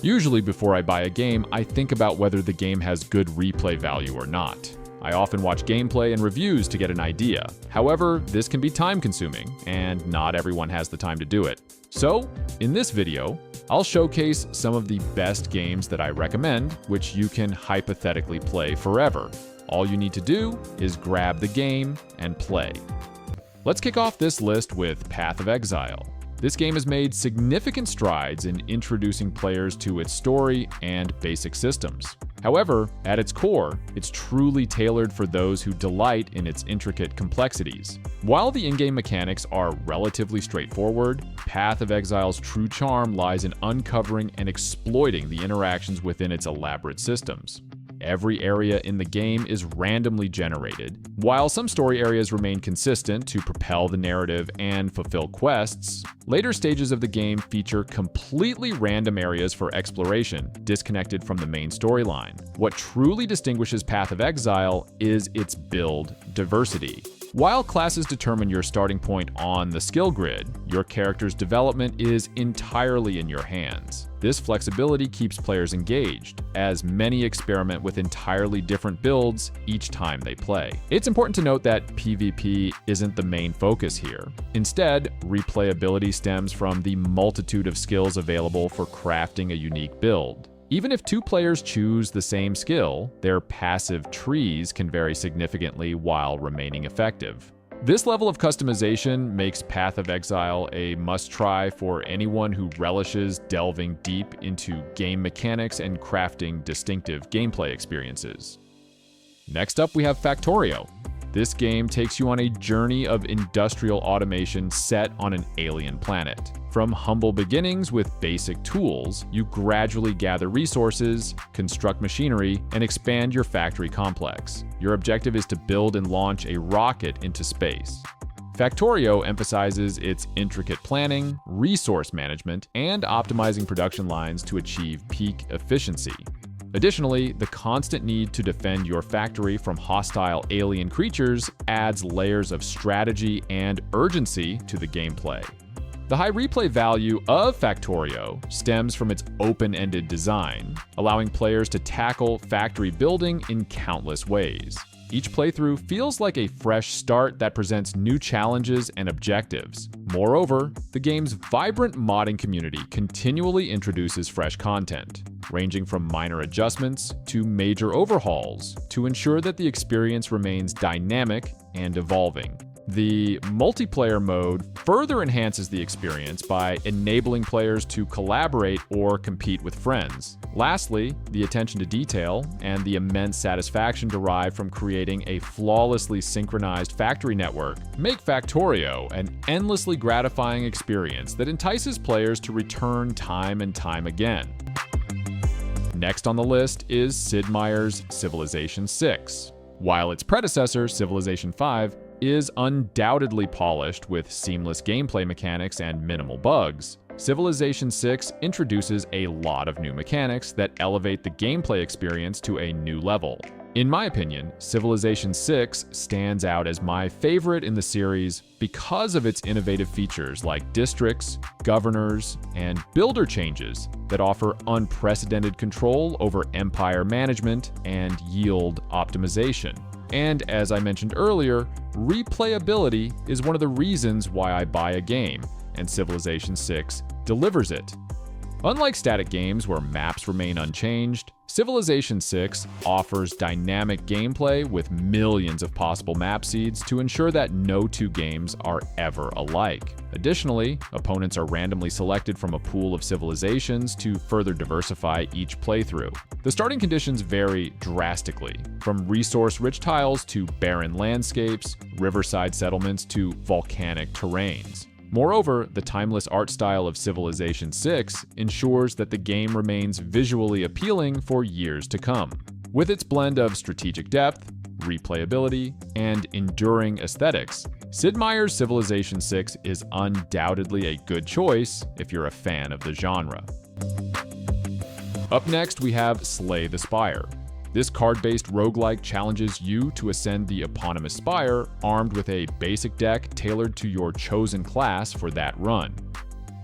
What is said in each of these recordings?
Usually before I buy a game, I think about whether the game has good replay value or not. I often watch gameplay and reviews to get an idea. However, this can be time-consuming, and not everyone has the time to do it. So, in this video, I'll showcase some of the best games that I recommend, which you can hypothetically play forever. All you need to do is grab the game and play. Let's kick off this list with Path of Exile. This game has made significant strides in introducing players to its story and basic systems. However, at its core, it's truly tailored for those who delight in its intricate complexities. While the in-game mechanics are relatively straightforward, Path of Exile's true charm lies in uncovering and exploiting the interactions within its elaborate systems. Every area in the game is randomly generated. While some story areas remain consistent to propel the narrative and fulfill quests, later stages of the game feature completely random areas for exploration, disconnected from the main storyline. What truly distinguishes Path of Exile is its build diversity. While classes determine your starting point on the skill grid, your character's development is entirely in your hands. This flexibility keeps players engaged, as many experiment with entirely different builds each time they play. It's important to note that PvP isn't the main focus here. Instead, replayability stems from the multitude of skills available for crafting a unique build. Even if two players choose the same skill, their passive trees can vary significantly while remaining effective. This level of customization makes Path of Exile a must-try for anyone who relishes delving deep into game mechanics and crafting distinctive gameplay experiences. Next up, we have Factorio. This game takes you on a journey of industrial automation set on an alien planet. From humble beginnings with basic tools, you gradually gather resources, construct machinery, and expand your factory complex. Your objective is to build and launch a rocket into space. Factorio emphasizes its intricate planning, resource management, and optimizing production lines to achieve peak efficiency. Additionally, the constant need to defend your factory from hostile alien creatures adds layers of strategy and urgency to the gameplay. The high replay value of Factorio stems from its open-ended design, allowing players to tackle factory building in countless ways. Each playthrough feels like a fresh start that presents new challenges and objectives. Moreover, the game's vibrant modding community continually introduces fresh content, ranging from minor adjustments to major overhauls, to ensure that the experience remains dynamic and evolving. The multiplayer mode further enhances the experience by enabling players to collaborate or compete with friends. Lastly, the attention to detail and the immense satisfaction derived from creating a flawlessly synchronized factory network make Factorio an endlessly gratifying experience that entices players to return time and time again. Next on the list is Sid Meier's Civilization VI. While its predecessor, Civilization V, is undoubtedly polished with seamless gameplay mechanics and minimal bugs, Civilization VI introduces a lot of new mechanics that elevate the gameplay experience to a new level. In my opinion, Civilization VI stands out as my favorite in the series because of its innovative features like districts, governors, and builder changes that offer unprecedented control over empire management and yield optimization. And as I mentioned earlier, replayability is one of the reasons why I buy a game, and Civilization VI delivers it. Unlike static games where maps remain unchanged, Civilization VI offers dynamic gameplay with millions of possible map seeds to ensure that no two games are ever alike. Additionally, opponents are randomly selected from a pool of civilizations to further diversify each playthrough. The starting conditions vary drastically, from resource-rich tiles to barren landscapes, riverside settlements to volcanic terrains. Moreover, the timeless art style of Civilization VI ensures that the game remains visually appealing for years to come. With its blend of strategic depth, replayability, and enduring aesthetics, Sid Meier's Civilization VI is undoubtedly a good choice if you're a fan of the genre. Up next, we have Slay the Spire. This card-based roguelike challenges you to ascend the eponymous Spire, armed with a basic deck tailored to your chosen class for that run.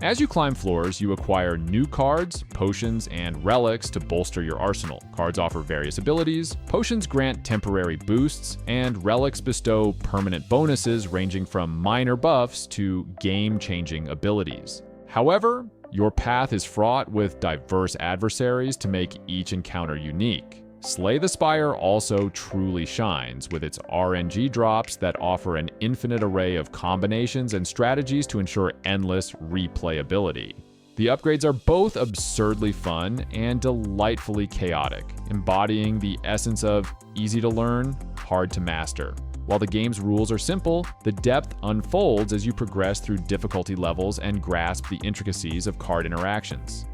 As you climb floors, you acquire new cards, potions, and relics to bolster your arsenal. Cards offer various abilities, potions grant temporary boosts, and relics bestow permanent bonuses ranging from minor buffs to game-changing abilities. However, your path is fraught with diverse adversaries to make each encounter unique. Slay the Spire also truly shines with its RNG drops that offer an infinite array of combinations and strategies to ensure endless replayability. The upgrades are both absurdly fun and delightfully chaotic, embodying the essence of easy to learn, hard to master. While the game's rules are simple, the depth unfolds as you progress through difficulty levels and grasp the intricacies of card interactions.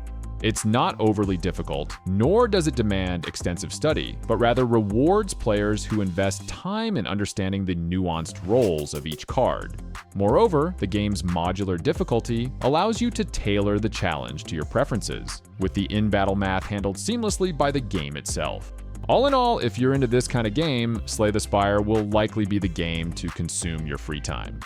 It's not overly difficult, nor does it demand extensive study, but rather rewards players who invest time in understanding the nuanced roles of each card. Moreover, the game's modular difficulty allows you to tailor the challenge to your preferences, with the in-battle math handled seamlessly by the game itself. All in all, if you're into this kind of game, Slay the Spire will likely be the game to consume your free time.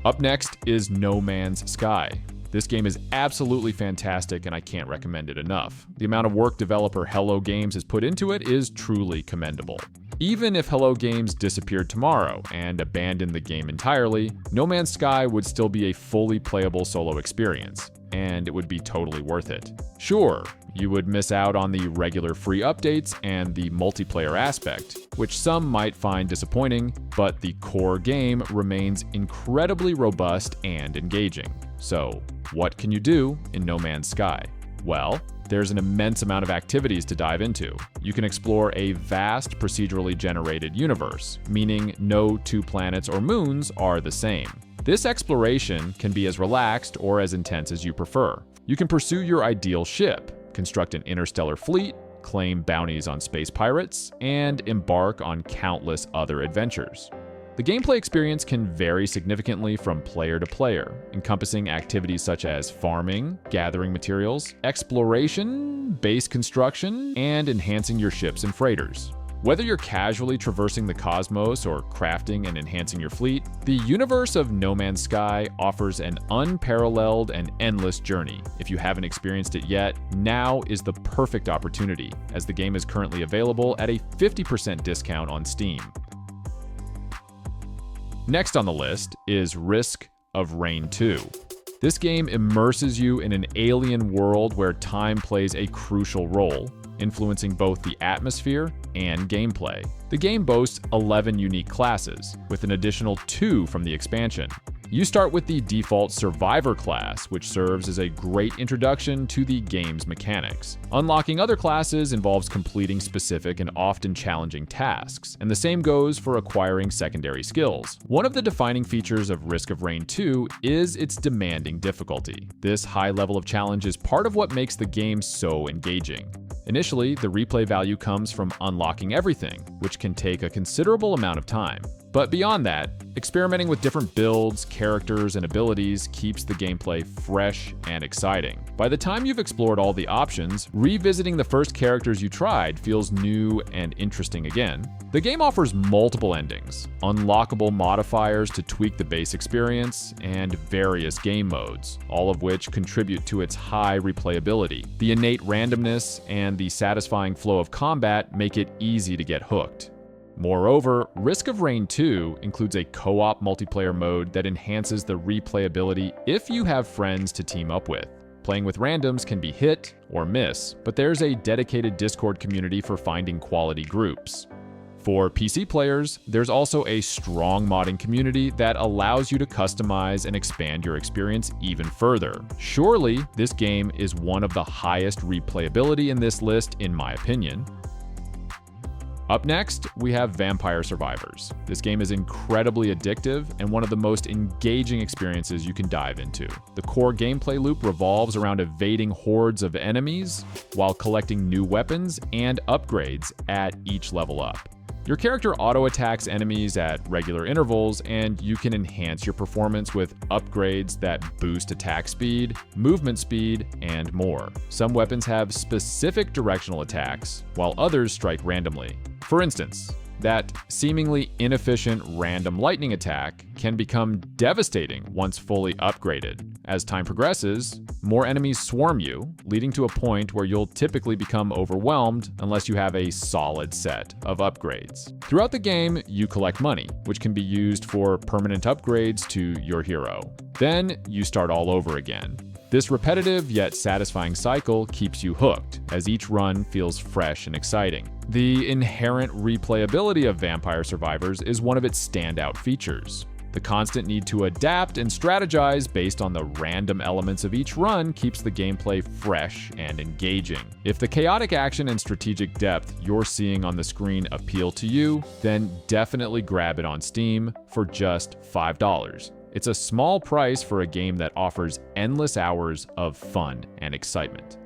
Up next is No Man's Sky. This game is absolutely fantastic and I can't recommend it enough. The amount of work developer Hello Games has put into it is truly commendable. Even if Hello Games disappeared tomorrow and abandoned the game entirely, No Man's Sky would still be a fully playable solo experience, and it would be totally worth it. Sure, you would miss out on the regular free updates and the multiplayer aspect, which some might find disappointing, but the core game remains incredibly robust and engaging. So, what can you do in No Man's Sky? Well, there's an immense amount of activities to dive into. You can explore a vast procedurally generated universe, meaning no two planets or moons are the same. This exploration can be as relaxed or as intense as you prefer. You can pursue your ideal ship, construct an interstellar fleet, claim bounties on space pirates, and embark on countless other adventures. The gameplay experience can vary significantly from player to player, encompassing activities such as farming, gathering materials, exploration, base construction, and enhancing your ships and freighters. Whether you're casually traversing the cosmos or crafting and enhancing your fleet, the universe of No Man's Sky offers an unparalleled and endless journey. If you haven't experienced it yet, now is the perfect opportunity, as the game is currently available at a 50% discount on Steam. Next on the list is Risk of Rain 2. This game immerses you in an alien world where time plays a crucial role, influencing both the atmosphere and gameplay. The game boasts 11 unique classes, with an additional 2 from the expansion. You start with the default Survivor class, which serves as a great introduction to the game's mechanics. Unlocking other classes involves completing specific and often challenging tasks, and the same goes for acquiring secondary skills. One of the defining features of Risk of Rain 2 is its demanding difficulty. This high level of challenge is part of what makes the game so engaging. Initially, the replay value comes from unlocking everything, which can take a considerable amount of time. But beyond that, experimenting with different builds, characters, and abilities keeps the gameplay fresh and exciting. By the time you've explored all the options, revisiting the first characters you tried feels new and interesting again. The game offers multiple endings, unlockable modifiers to tweak the base experience, and various game modes, all of which contribute to its high replayability. The innate randomness and the satisfying flow of combat make it easy to get hooked. Moreover, Risk of Rain 2 includes a co-op multiplayer mode that enhances the replayability if you have friends to team up with. Playing with randoms can be hit or miss, but there's a dedicated Discord community for finding quality groups. For PC players, there's also a strong modding community that allows you to customize and expand your experience even further. Surely, this game is one of the highest replayability in this list, in my opinion. Up next, we have Vampire Survivors. This game is incredibly addictive and one of the most engaging experiences you can dive into. The core gameplay loop revolves around evading hordes of enemies while collecting new weapons and upgrades at each level up. Your character auto-attacks enemies at regular intervals, and you can enhance your performance with upgrades that boost attack speed, movement speed, and more. Some weapons have specific directional attacks, while others strike randomly. For instance, That seemingly inefficient random lightning attack can become devastating once fully upgraded. As time progresses, more enemies swarm you, leading to a point where you'll typically become overwhelmed unless you have a solid set of upgrades. Throughout the game, you collect money, which can be used for permanent upgrades to your hero. Then you start all over again. This repetitive yet satisfying cycle keeps you hooked, as each run feels fresh and exciting. The inherent replayability of Vampire Survivors is one of its standout features. The constant need to adapt and strategize based on the random elements of each run keeps the gameplay fresh and engaging. If the chaotic action and strategic depth you're seeing on the screen appeal to you, then definitely grab it on Steam for just $5. It's a small price for a game that offers endless hours of fun and excitement.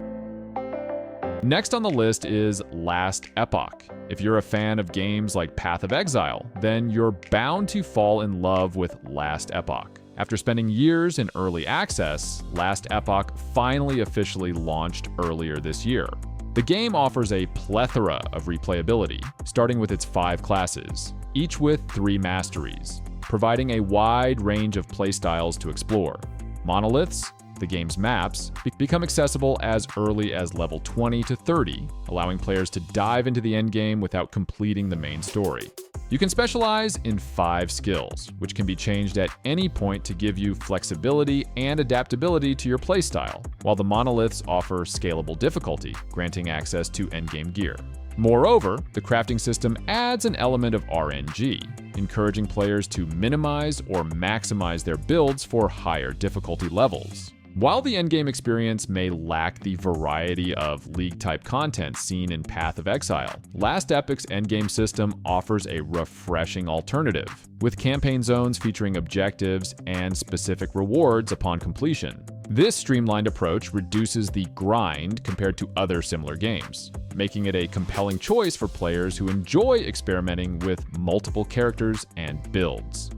Next on the list is Last Epoch. If you're a fan of games like Path of Exile, then you're bound to fall in love with Last Epoch. After spending years in early access, Last Epoch finally officially launched earlier this year. The game offers a plethora of replayability, starting with its 5 classes, each with 3 masteries, providing a wide range of playstyles to explore. Monoliths, the game's maps, become accessible as early as level 20 to 30, allowing players to dive into the endgame without completing the main story. You can specialize in 5 skills, which can be changed at any point to give you flexibility and adaptability to your playstyle, while the monoliths offer scalable difficulty, granting access to endgame gear. Moreover, the crafting system adds an element of RNG, encouraging players to minimize or maximize their builds for higher difficulty levels. While the endgame experience may lack the variety of League-type content seen in Path of Exile, Last Epoch's endgame system offers a refreshing alternative, with campaign zones featuring objectives and specific rewards upon completion. This streamlined approach reduces the grind compared to other similar games, making it a compelling choice for players who enjoy experimenting with multiple characters and builds.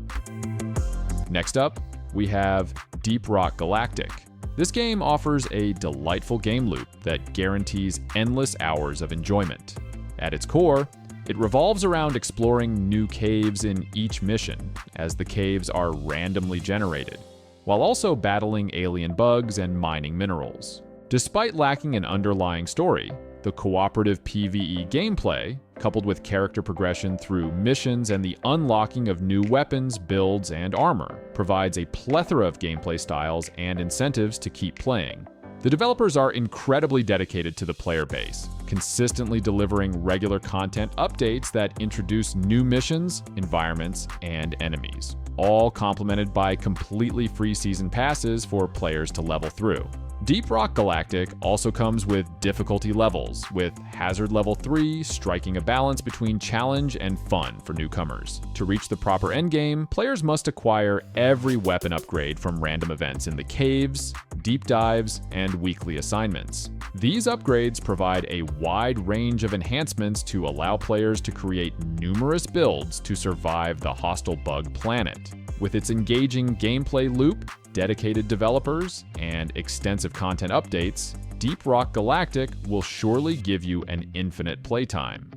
Next up, we have Deep Rock Galactic. This game offers a delightful game loop that guarantees endless hours of enjoyment. At its core, it revolves around exploring new caves in each mission, as the caves are randomly generated, while also battling alien bugs and mining minerals. Despite lacking an underlying story, the cooperative PvE gameplay, coupled with character progression through missions and the unlocking of new weapons, builds, and armor, provides a plethora of gameplay styles and incentives to keep playing. The developers are incredibly dedicated to the player base, consistently delivering regular content updates that introduce new missions, environments, and enemies, all complemented by completely free season passes for players to level through. Deep Rock Galactic also comes with difficulty levels, with Hazard Level 3 striking a balance between challenge and fun for newcomers. To reach the proper endgame, players must acquire every weapon upgrade from random events in the caves, deep dives, and weekly assignments. These upgrades provide a wide range of enhancements to allow players to create numerous builds to survive the hostile bug planet. With its engaging gameplay loop, dedicated developers, and extensive content updates, Deep Rock Galactic will surely give you an infinite playtime.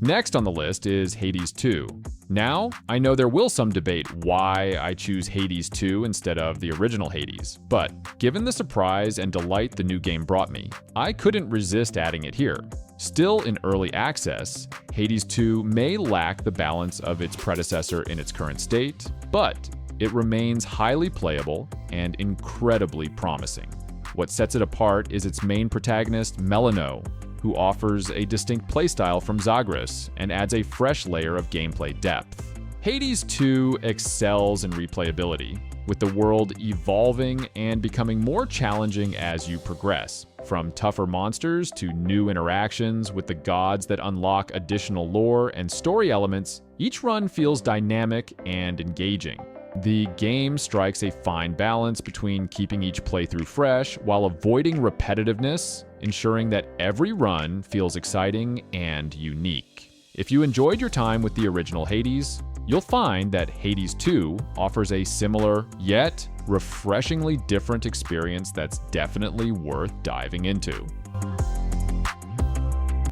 Next on the list is Hades 2. Now, I know there will some debate why I choose Hades 2 instead of the original Hades, but given the surprise and delight the new game brought me, I couldn't resist adding it here. Still in early access, Hades 2 may lack the balance of its predecessor in its current state, but it remains highly playable and incredibly promising. What sets it apart is its main protagonist, Melano, who offers a distinct playstyle from Zagreus and adds a fresh layer of gameplay depth. Hades 2 excels in replayability, with the world evolving and becoming more challenging as you progress. From tougher monsters to new interactions with the gods that unlock additional lore and story elements, each run feels dynamic and engaging. The game strikes a fine balance between keeping each playthrough fresh while avoiding repetitiveness, ensuring that every run feels exciting and unique. If you enjoyed your time with the original Hades, you'll find that Hades 2 offers a similar, yet refreshingly different experience that's definitely worth diving into.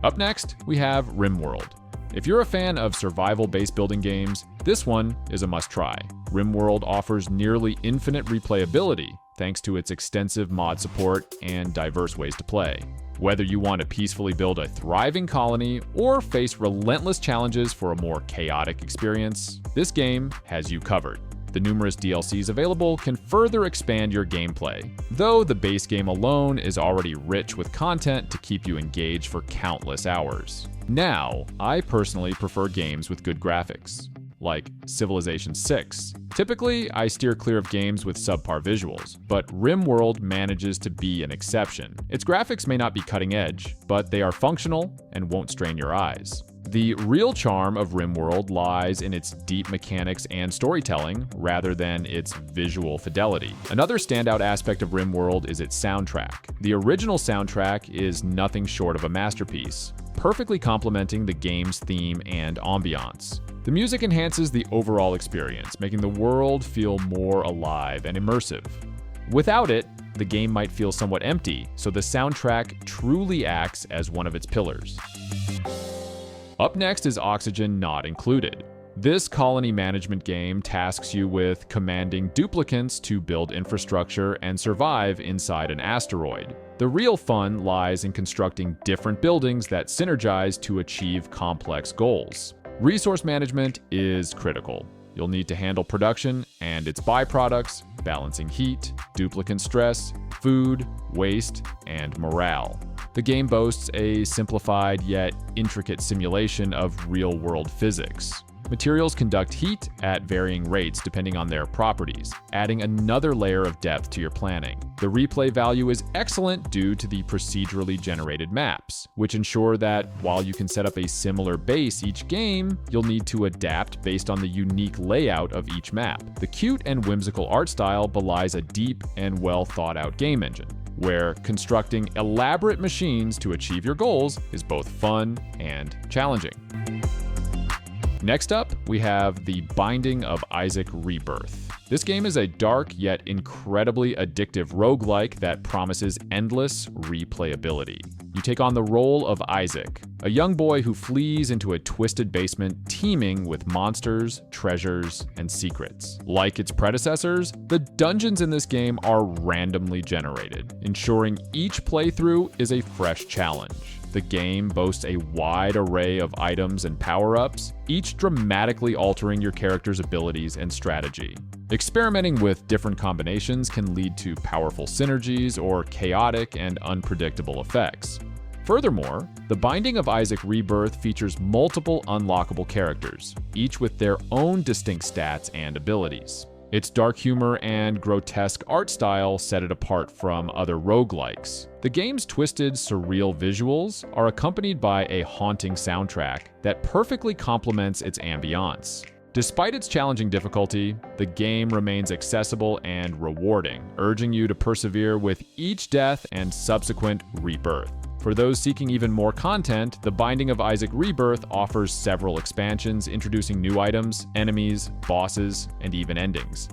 Up next, we have RimWorld. If you're a fan of survival-based building games, this one is a must-try. RimWorld offers nearly infinite replayability thanks to its extensive mod support and diverse ways to play. Whether you want to peacefully build a thriving colony or face relentless challenges for a more chaotic experience, this game has you covered. The numerous DLCs available can further expand your gameplay, though the base game alone is already rich with content to keep you engaged for countless hours. Now, I personally prefer games with good graphics, like Civilization 6. Typically, I steer clear of games with subpar visuals, but RimWorld manages to be an exception. Its graphics may not be cutting edge, but they are functional and won't strain your eyes. The real charm of RimWorld lies in its deep mechanics and storytelling, rather than its visual fidelity. Another standout aspect of RimWorld is its soundtrack. The original soundtrack is nothing short of a masterpiece, perfectly complementing the game's theme and ambiance. The music enhances the overall experience, making the world feel more alive and immersive. Without it, the game might feel somewhat empty, so the soundtrack truly acts as one of its pillars. Up next is Oxygen Not Included. This colony management game tasks you with commanding duplicants to build infrastructure and survive inside an asteroid. The real fun lies in constructing different buildings that synergize to achieve complex goals. Resource management is critical. You'll need to handle production and its byproducts, balancing heat, duplicant stress, food, waste, and morale. The game boasts a simplified yet intricate simulation of real-world physics. Materials conduct heat at varying rates depending on their properties, adding another layer of depth to your planning. The replay value is excellent due to the procedurally generated maps, which ensure that while you can set up a similar base each game, you'll need to adapt based on the unique layout of each map. The cute and whimsical art style belies a deep and well-thought-out game engine, where constructing elaborate machines to achieve your goals is both fun and challenging. Next up, we have The Binding of Isaac Rebirth. This game is a dark yet incredibly addictive roguelike that promises endless replayability. You take on the role of Isaac, a young boy who flees into a twisted basement teeming with monsters, treasures, and secrets. Like its predecessors, the dungeons in this game are randomly generated, ensuring each playthrough is a fresh challenge. The game boasts a wide array of items and power-ups, each dramatically altering your character's abilities and strategy. Experimenting with different combinations can lead to powerful synergies or chaotic and unpredictable effects. Furthermore, The Binding of Isaac Rebirth features multiple unlockable characters, each with their own distinct stats and abilities. Its dark humor and grotesque art style set it apart from other roguelikes. The game's twisted, surreal visuals are accompanied by a haunting soundtrack that perfectly complements its ambiance. Despite its challenging difficulty, the game remains accessible and rewarding, urging you to persevere with each death and subsequent rebirth. For those seeking even more content, The Binding of Isaac Rebirth offers several expansions introducing new items, enemies, bosses, and even endings.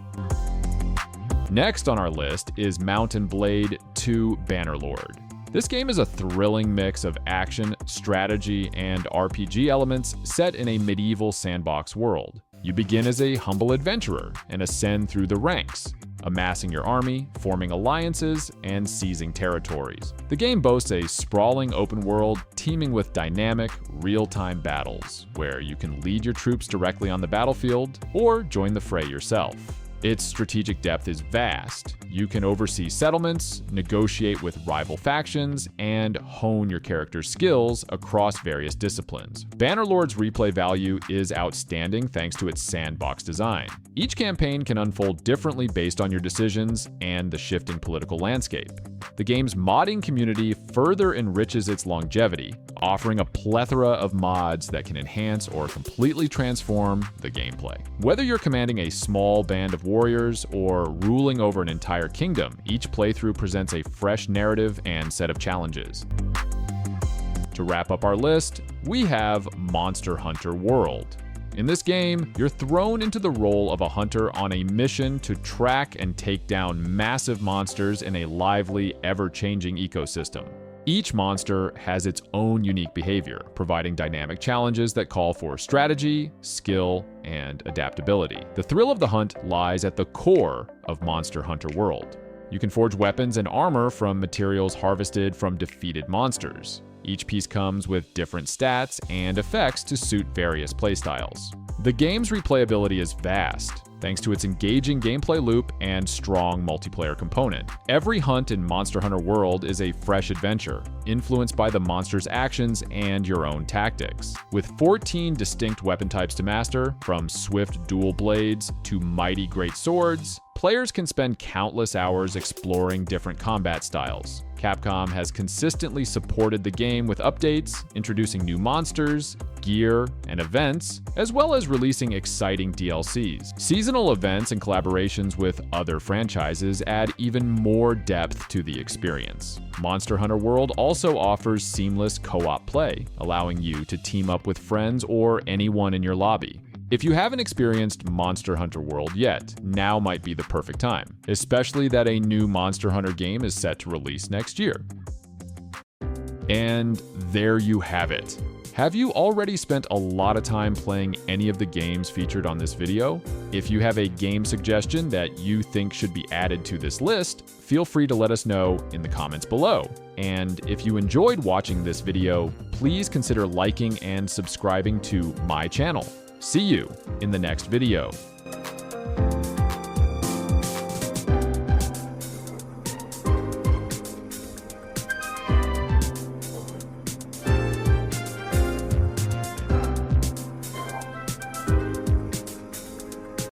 Next on our list is Mount & Blade 2 Bannerlord. This game is a thrilling mix of action, strategy, and RPG elements set in a medieval sandbox world. You begin as a humble adventurer and ascend through the ranks, amassing your army, forming alliances, and seizing territories. The game boasts a sprawling open world teeming with dynamic, real-time battles, where you can lead your troops directly on the battlefield or join the fray yourself. Its strategic depth is vast. You can oversee settlements, negotiate with rival factions, and hone your character's skills across various disciplines. Bannerlord's replay value is outstanding thanks to its sandbox design. Each campaign can unfold differently based on your decisions and the shifting political landscape. The game's modding community further enriches its longevity, offering a plethora of mods that can enhance or completely transform the gameplay. Whether you're commanding a small band of warriors or ruling over an entire kingdom, each playthrough presents a fresh narrative and set of challenges. To wrap up our list, we have Monster Hunter World. In this game, you're thrown into the role of a hunter on a mission to track and take down massive monsters in a lively, ever-changing ecosystem. Each monster has its own unique behavior, providing dynamic challenges that call for strategy, skill, and adaptability. The thrill of the hunt lies at the core of Monster Hunter World. You can forge weapons and armor from materials harvested from defeated monsters. Each piece comes with different stats and effects to suit various playstyles. The game's replayability is vast, thanks to its engaging gameplay loop and strong multiplayer component. Every hunt in Monster Hunter World is a fresh adventure, influenced by the monster's actions and your own tactics. With 14 distinct weapon types to master, from swift dual blades to mighty great swords, players can spend countless hours exploring different combat styles. Capcom has consistently supported the game with updates, introducing new monsters, gear, and events, as well as releasing exciting DLCs. Seasonal events and collaborations with other franchises add even more depth to the experience. Monster Hunter World also offers seamless co-op play, allowing you to team up with friends or anyone in your lobby. If you haven't experienced Monster Hunter World yet, now might be the perfect time, especially that a new Monster Hunter game is set to release next year. And there you have it. Have you already spent a lot of time playing any of the games featured on this video? If you have a game suggestion that you think should be added to this list, feel free to let us know in the comments below. And if you enjoyed watching this video, please consider liking and subscribing to my channel. See you in the next video.